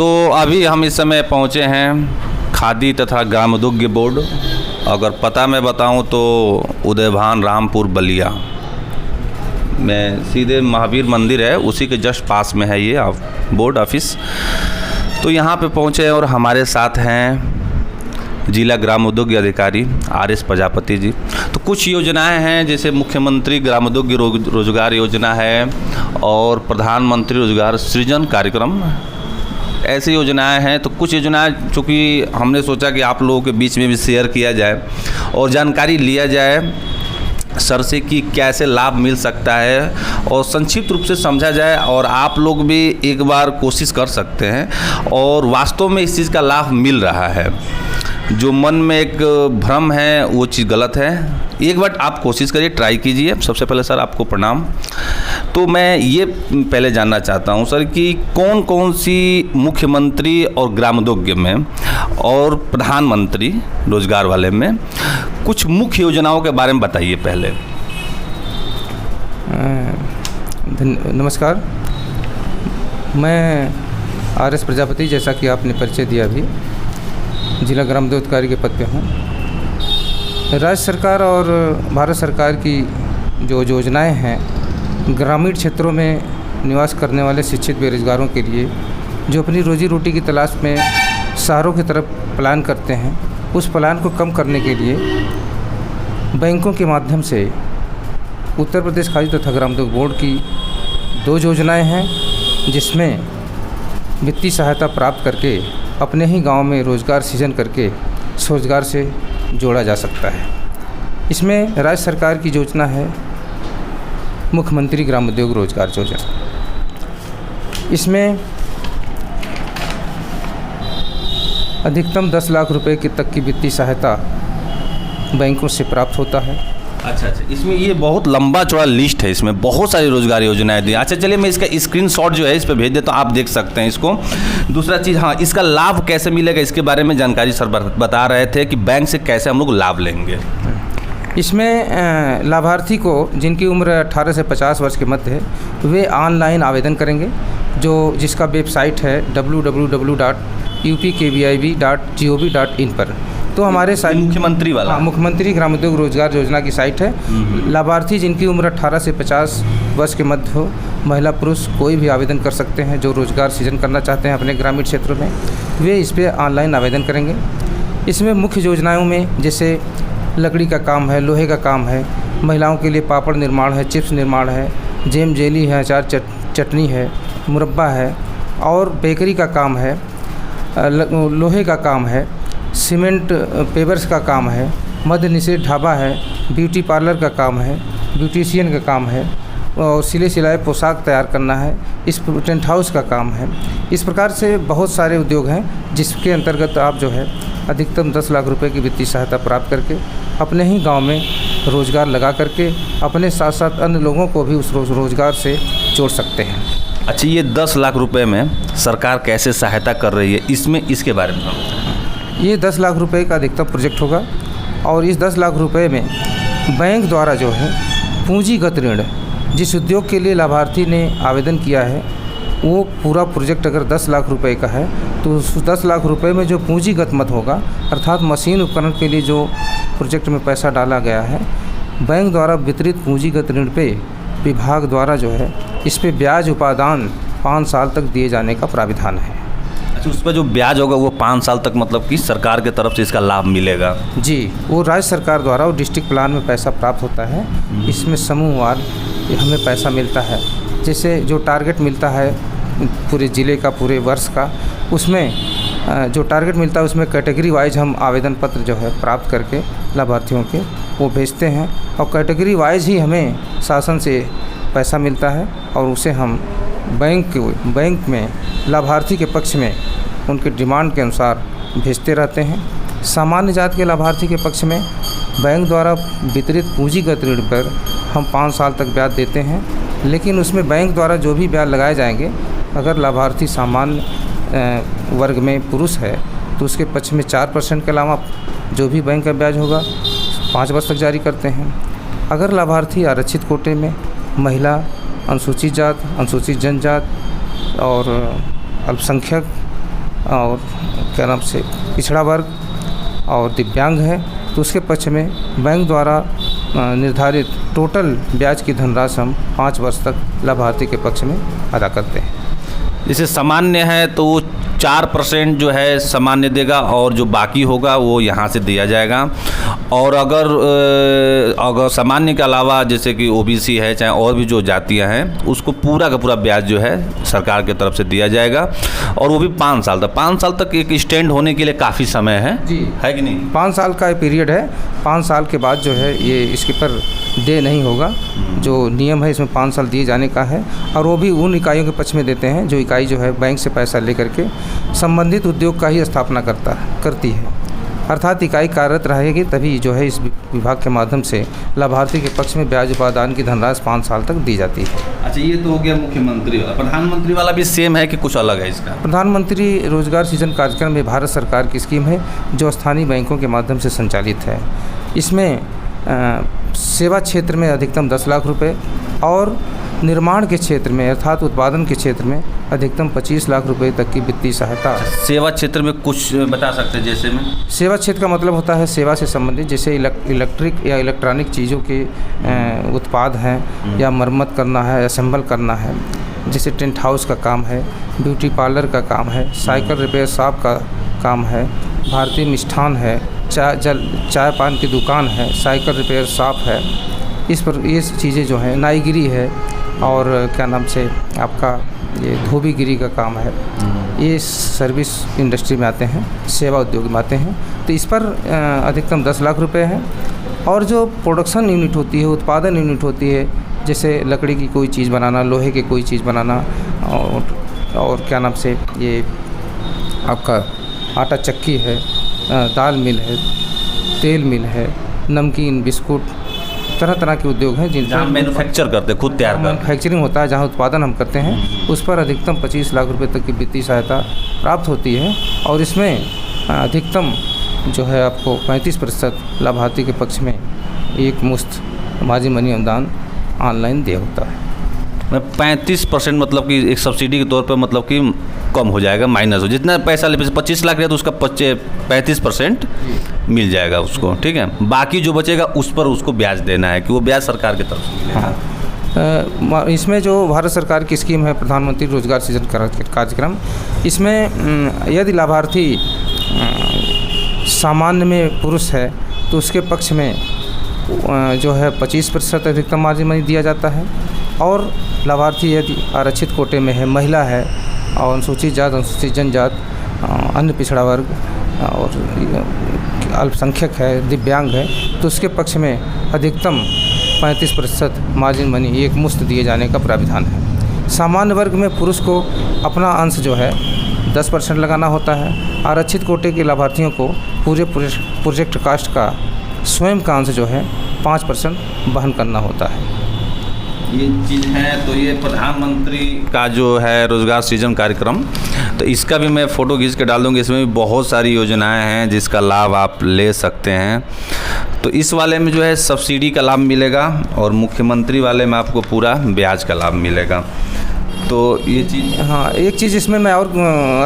तो अभी हम इस समय पहुंचे हैं खादी तथा ग्रामोद्योग बोर्ड। अगर पता मैं बताऊं तो उदयभान रामपुर बलिया में सीधे महावीर मंदिर है, उसी के जस्ट पास में है ये बोर्ड ऑफिस। तो यहाँ पे पहुँचे और हमारे साथ हैं जिला ग्रामोद्योग अधिकारी RS प्रजापति जी। तो कुछ योजनाएं हैं जैसे मुख्यमंत्री ग्रामोद्योग रोजगार योजना है और प्रधानमंत्री रोजगार सृजन कार्यक्रम, ऐसी योजनाएं हैं। तो कुछ योजनाएं चूँकि हमने सोचा कि आप लोगों के बीच में भी शेयर किया जाए और जानकारी लिया जाए सर से कि कैसे लाभ मिल सकता है और संक्षिप्त रूप से समझा जाए, और आप लोग भी एक बार कोशिश कर सकते हैं और वास्तव में इस चीज़ का लाभ मिल रहा है। जो मन में एक भ्रम है वो चीज़ गलत है। एक बार आप कोशिश करिए, ट्राई कीजिए। सबसे पहले सर आपको प्रणाम। तो मैं ये पहले जानना चाहता हूँ सर कि कौन कौन सी मुख्यमंत्री और ग्रामोद्योग में और प्रधानमंत्री रोजगार वाले में कुछ मुख्य योजनाओं के बारे में बताइए पहले। नमस्कार, मैं RS प्रजापति, जैसा कि आपने परिचय दिया अभी, जिला ग्रामोद्योग अधिकारी के पद पे हूँ। राज्य सरकार और भारत सरकार की जो योजनाएं हैं ग्रामीण क्षेत्रों में निवास करने वाले शिक्षित बेरोजगारों के लिए, जो अपनी रोजी रोटी की तलाश में शहरों की तरफ प्लान करते हैं, उस प्लान को कम करने के लिए बैंकों के माध्यम से उत्तर प्रदेश खादी तथा ग्रामोद्योग बोर्ड की 2 योजनाएं हैं, जिसमें वित्तीय सहायता प्राप्त करके अपने ही गांव में रोज़गार सृजन करके स्वरोजगार से जोड़ा जा सकता है। इसमें राज्य सरकार की योजना है मुख्यमंत्री ग्रामोद्योग रोजगार योजना। इसमें अधिकतम 10 लाख रुपए की तक की वित्तीय सहायता बैंकों से प्राप्त होता है। अच्छा, इसमें ये बहुत लंबा चौड़ा लिस्ट है, इसमें बहुत सारी रोजगार योजनाएं दी। अच्छा चलिए, मैं इसका स्क्रीनशॉट जो है इस पर भेज देता हूँ, आप देख सकते हैं इसको। दूसरा चीज़, हाँ, इसका लाभ कैसे मिलेगा इसके बारे में जानकारी सर बता रहे थे कि बैंक से कैसे हम लोग लाभ लेंगे। इसमें लाभार्थी को जिनकी उम्र 18 से 50 वर्ष के मध्य है, वे ऑनलाइन आवेदन करेंगे, जिसका वेबसाइट है www.upkvib.gov.in पर। तो हमारे साइट मुख्यमंत्री वाला, मुख्यमंत्री ग्रामोद्योग रोजगार योजना की साइट है। लाभार्थी जिनकी उम्र 18 से 50 वर्ष के मध्य हो, महिला पुरुष कोई भी आवेदन कर सकते हैं जो रोजगार सृजन करना चाहते हैं अपने ग्रामीण क्षेत्रों में, वे इस पर ऑनलाइन आवेदन करेंगे। इसमें मुख्य योजनाओं में जैसे लकड़ी का काम है, लोहे का काम है, महिलाओं के लिए पापड़ निर्माण है, चिप्स निर्माण है, जेम जेली है, अचार चटनी है, मुरब्बा है, और बेकरी का काम है, लोहे का काम है, सीमेंट पेवर्स का काम है, मद्य निषेध ढाबा है, ब्यूटी पार्लर का काम है, ब्यूटिशियन का काम है, और सिलाई पोशाक तैयार करना है, इस टेंट हाउस का काम है। इस प्रकार से बहुत सारे उद्योग हैं जिसके अंतर्गत आप जो है अधिकतम 10 लाख रुपए की वित्तीय सहायता प्राप्त करके अपने ही गांव में रोज़गार लगा करके अपने साथ साथ अन्य लोगों को भी उस रोज़गार से जोड़ सकते हैं। अच्छा, ये 10 लाख रुपए में सरकार कैसे सहायता कर रही है, इसमें इसके बारे में ये 10 लाख रुपए का अधिकतम प्रोजेक्ट होगा, और इस 10 लाख रुपए में बैंक द्वारा जो है पूंजीगत ऋण, जिस उद्योग के लिए लाभार्थी ने आवेदन किया है, वो पूरा प्रोजेक्ट अगर 10 लाख रुपए का है तो उस 10 लाख रुपए में जो पूंजीगत मद होगा, अर्थात मशीन उपकरण के लिए जो प्रोजेक्ट में पैसा डाला गया है, बैंक द्वारा वितरित पूंजीगत ऋण पे विभाग द्वारा जो है इस पे ब्याज उपादान 5 साल तक दिए जाने का प्राविधान है। अच्छा, उस पर जो ब्याज होगा वो 5 साल तक मतलब कि सरकार की तरफ से इसका लाभ मिलेगा? जी, वो राज्य सरकार द्वारा वो डिस्ट्रिक्ट प्लान में पैसा प्राप्त होता है। इसमें समूहवार हमें पैसा मिलता है, जैसे जो टारगेट मिलता है पूरे ज़िले का, पूरे वर्ष का, उसमें जो टारगेट मिलता है उसमें कैटेगरी वाइज हम आवेदन पत्र जो है प्राप्त करके लाभार्थियों के वो भेजते हैं, और कैटेगरी वाइज ही हमें शासन से पैसा मिलता है, और उसे हम बैंक में लाभार्थी के पक्ष में उनके डिमांड के अनुसार भेजते रहते हैं। सामान्य जात के लाभार्थी के पक्ष में बैंक द्वारा वितरित पूंजीगत ऋण पर हम 5 साल तक ब्याज देते हैं, लेकिन उसमें बैंक द्वारा जो भी ब्याज लगाए जाएंगे, अगर लाभार्थी सामान्य वर्ग में पुरुष है तो उसके पक्ष में 4% के अलावा जो भी बैंक का ब्याज होगा 5 वर्ष तक जारी करते हैं। अगर लाभार्थी आरक्षित कोटे में महिला, अनुसूचित जात, अनुसूचित जनजात और अल्पसंख्यक और क्या नाम से पिछड़ा वर्ग और दिव्यांग है, तो उसके पक्ष में बैंक द्वारा निर्धारित टोटल ब्याज की धनराशि हम 5 वर्ष तक लाभार्थी के पक्ष में अदा करते हैं। जैसे सामान्य है तो 4% जो है सामान्य देगा और जो बाकी होगा वो यहाँ से दिया जाएगा। और अगर सामान्य के अलावा जैसे कि ओबीसी है चाहे और भी जो जातियाँ हैं उसको पूरा का पूरा ब्याज जो है सरकार की तरफ से दिया जाएगा, और वो भी 5 साल तक। 5 साल तक एक स्टैंड होने के लिए काफ़ी समय है जी, है कि नहीं? 5 साल का पीरियड है। 5 साल के बाद जो है ये इसके पर दे नहीं होगा। जो नियम है इसमें 5 साल दिए जाने का है, और वो भी उन इकाइयों के पक्ष में देते हैं जो इकाई जो है बैंक से पैसा लेकर के संबंधित उद्योग का ही स्थापना करती है। अर्थात इकाई कार्यरत रहेगी तभी जो है इस विभाग के माध्यम से लाभार्थी के पक्ष में ब्याज उपादान की धनराशि 5 साल तक दी जाती है। अच्छा, ये तो हो गया मुख्यमंत्री वाला। प्रधानमंत्री वाला भी सेम है कि कुछ अलग है इसका? प्रधानमंत्री रोजगार सृजन कार्यक्रम में भारत सरकार की स्कीम है जो स्थानीय बैंकों के माध्यम से संचालित है। इसमें सेवा क्षेत्र में अधिकतम 10 लाख रुपए और निर्माण के क्षेत्र में अर्थात उत्पादन के क्षेत्र में अधिकतम 25 लाख रुपए तक की वित्तीय सहायता। सेवा क्षेत्र में कुछ बता सकते हैं? जैसे में सेवा क्षेत्र का मतलब होता है सेवा से संबंधित, जैसे इलेक्ट्रिक या इलेक्ट्रॉनिक चीज़ों के उत्पाद हैं या मरम्मत करना है, असेंबल करना है, जैसे टेंट हाउस का काम है, ब्यूटी पार्लर का काम है, साइकिल रिपेयर शॉप का काम है, भारतीय मिष्ठान है, चाय पान की दुकान है, साइकिल रिपेयर शॉप है। इस पर ये चीज़ें जो हैं, नाईगिरी है और क्या नाम से आपका ये धोबीगिरी का काम है, ये सर्विस इंडस्ट्री में आते हैं, सेवा उद्योग में आते हैं। तो इस पर अधिकतम 10 लाख रुपए हैं। और जो प्रोडक्शन यूनिट होती है, उत्पादन यूनिट होती है, जैसे लकड़ी की कोई चीज़ बनाना, लोहे की कोई चीज़ बनाना, और क्या नाम से ये आपका आटा चक्की है, दाल मिल है, तेल मिल है, नमकीन, बिस्कुट, तरह तरह के उद्योग हैं जिनका मैन्युफैक्चर करते हैं, खुद तैयार करते हैं, मैन्युफैक्चरिंग होता है, जहाँ उत्पादन हम करते हैं, उस पर अधिकतम 25 लाख रुपए तक की वित्तीय सहायता प्राप्त होती है। और इसमें अधिकतम जो है आपको 35% लाभार्थी के पक्ष में एक मुश्त मार्जिन मनी अनुदान ऑनलाइन दिया होता है। 35% मतलब कि एक सब्सिडी के तौर पर मतलब कि कम हो जाएगा, माइनस हो, जितना पैसा ले 25 लाख रहे तो उसका 35% मिल जाएगा उसको, ठीक है। बाकी जो बचेगा उस पर उसको ब्याज देना है कि वो ब्याज सरकार की तरफ से मिलेगा। इसमें जो भारत सरकार की स्कीम है प्रधानमंत्री रोजगार सृजन कार्यक्रम, इसमें यदि लाभार्थी सामान्य में पुरुष है तो उसके पक्ष में जो है 25% अधिकतम मार्जिन मनी दिया जाता है। और लाभार्थी यदि आरक्षित कोटे में है, महिला है और अनुसूचित जात, अनुसूचित जनजात, अन्य पिछड़ा वर्ग और अल्पसंख्यक है, दिव्यांग है, तो उसके पक्ष में अधिकतम 35% मार्जिन मनी एक मुश्त दिए जाने का प्राविधान है। सामान्य वर्ग में पुरुष को अपना अंश जो है 10% लगाना होता है। आरक्षित कोटे के लाभार्थियों को पूरे प्रोजेक्ट कास्ट का स्वयं का अंश जो है 5% वहन करना होता है। ये चीज़ है। तो ये प्रधानमंत्री का जो है रोज़गार सृजन कार्यक्रम, तो इसका भी मैं फ़ोटो खींच के डाल दूँगी। इसमें भी बहुत सारी योजनाएं हैं जिसका लाभ आप ले सकते हैं। तो इस वाले में जो है सब्सिडी का लाभ मिलेगा और मुख्यमंत्री वाले में आपको पूरा ब्याज का लाभ मिलेगा। तो ये चीज़, हाँ, एक चीज़ इसमें मैं और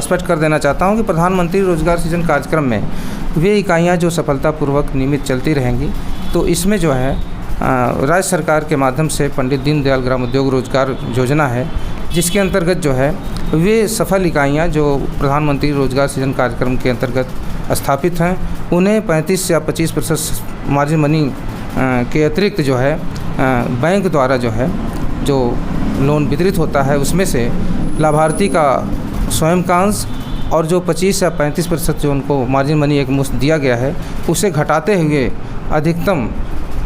स्पष्ट कर देना चाहता हूँ कि प्रधानमंत्री रोज़गार सृजन कार्यक्रम में वे इकाइयाँ जो सफलतापूर्वक नियमित चलती रहेंगी, तो इसमें जो है राज्य सरकार के माध्यम से पंडित दीनदयाल ग्राम उद्योग रोजगार योजना है, जिसके अंतर्गत जो है वे सफल इकाइयाँ जो प्रधानमंत्री रोजगार सृजन कार्यक्रम के अंतर्गत स्थापित हैं, उन्हें 35 या 25% मार्जिन मनी के अतिरिक्त जो है बैंक द्वारा जो है जो लोन वितरित होता है, उसमें से लाभार्थी का स्वयं का अंश और जो 25 या 35% जो उनको मार्जिन मनी एक मुश्त दिया गया है, उसे घटाते हुए अधिकतम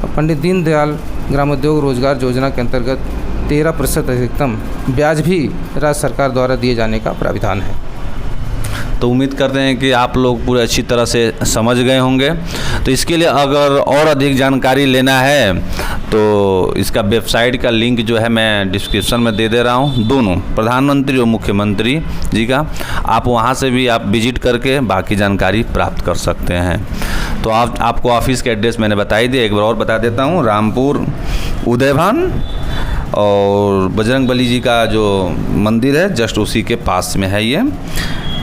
पंडित दीनदयाल ग्रामोद्योग रोजगार योजना के अंतर्गत 13% अधिकतम ब्याज भी राज्य सरकार द्वारा दिए जाने का प्राविधान है। तो उम्मीद करते हैं कि आप लोग पूरे अच्छी तरह से समझ गए होंगे। तो इसके लिए अगर और अधिक जानकारी लेना है तो इसका वेबसाइट का लिंक जो है मैं डिस्क्रिप्शन में दे रहा हूँ, दोनों प्रधानमंत्री और मुख्यमंत्री जी का। आप वहाँ से भी आप विजिट करके बाकी जानकारी प्राप्त कर सकते हैं। तो आपको ऑफिस का एड्रेस मैंने बता ही दिया, एक बार और बता देता हूँ। रामपुर उदयभान और बजरंगबली जी का जो मंदिर है जस्ट उसी के पास में है ये।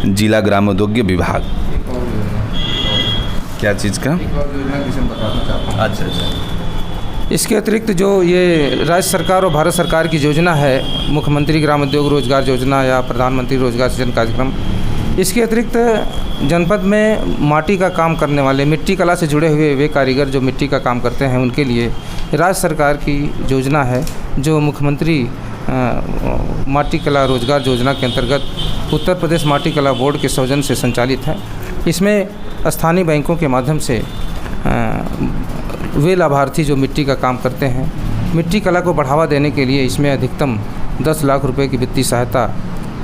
जिला ग्रामोद्योग विभाग। क्या चीज़ का? अच्छा अच्छा। इसके अतिरिक्त जो ये राज्य सरकार और भारत सरकार की योजना है, मुख्यमंत्री ग्रामोद्योग रोजगार योजना या प्रधानमंत्री रोजगार सृजन कार्यक्रम, इसके अतिरिक्त जनपद में माटी का काम करने वाले, मिट्टी कला से जुड़े हुए वे कारीगर जो मिट्टी का काम करते हैं, उनके लिए राज्य सरकार की योजना है जो मुख्यमंत्री माटी कला रोजगार योजना के अंतर्गत उत्तर प्रदेश माटी कला बोर्ड के सौजन्य से संचालित है। इसमें स्थानीय बैंकों के माध्यम से वे लाभार्थी जो मिट्टी का काम करते हैं, मिट्टी कला को बढ़ावा देने के लिए इसमें अधिकतम 10 लाख रुपए की वित्तीय सहायता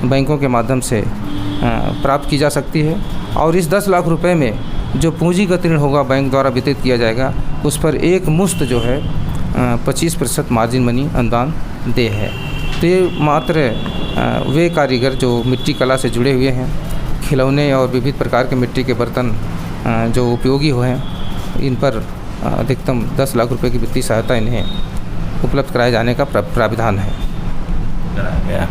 बैंकों के माध्यम से प्राप्त की जा सकती है। और इस 10 लाख रुपए में जो पूंजीगत ऋण होगा बैंक द्वारा वितरित किया जाएगा, उस पर एक मुश्त जो है 25% मार्जिन मनी अनुदान दे है। तो ये मात्र वे कारीगर जो मिट्टी कला से जुड़े हुए हैं, खिलौने और विविध प्रकार के मिट्टी के बर्तन जो उपयोगी हुए हैं, इन पर अधिकतम 10 लाख रुपए की वित्तीय सहायता इन्हें उपलब्ध कराए जाने का प्राविधान है।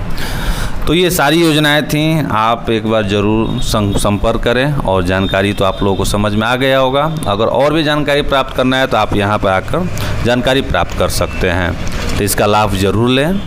तो ये सारी योजनाएं थीं, आप एक बार ज़रूर संपर्क करें और जानकारी तो आप लोगों को समझ में आ गया होगा। अगर और भी जानकारी प्राप्त करना है तो आप यहाँ पर आकर जानकारी प्राप्त कर सकते हैं। तो इसका लाभ ज़रूर लें।